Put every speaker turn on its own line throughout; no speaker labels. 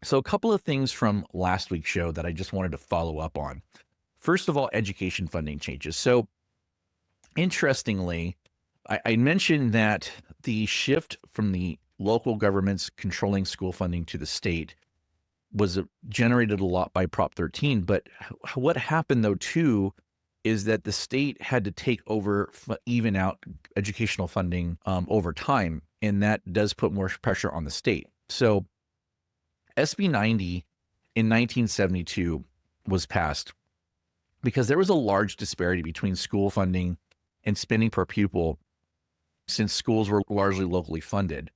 So, a couple of things from last week's show that I just wanted to follow up on. First of all, education funding changes. So, interestingly, I mentioned that the shift from the local governments controlling school funding to the state was generated a lot by Prop 13. But what happened, though, too, is that the state had to take over, even out educational funding over time. And that does put more pressure on the state. So, SB 90 in 1972 was passed because there was a large disparity between school funding and spending per pupil since schools were largely locally funded.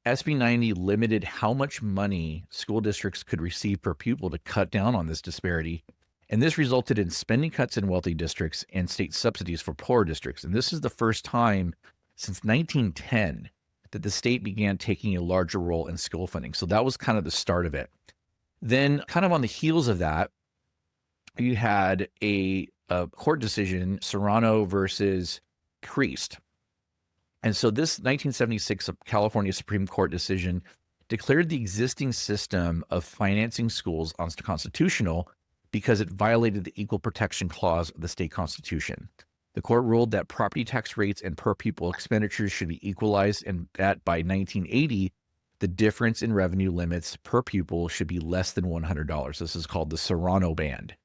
SB 90 limited how much money school districts could receive per pupil to cut down on this disparity. And this resulted in spending cuts in wealthy districts and state subsidies for poor districts. And this is the first time since 1910 that the state began taking a larger role in school funding. So that was kind of the start of it. Then, kind of on the heels of that, you had a court decision, Serrano versus Priest. And so this 1976 California Supreme Court decision declared the existing system of financing schools unconstitutional because it violated the Equal Protection Clause of the state constitution. The court ruled that property tax rates and per pupil expenditures should be equalized, and that by 1980, the difference in revenue limits per pupil should be less than $100. This is called the Serrano band.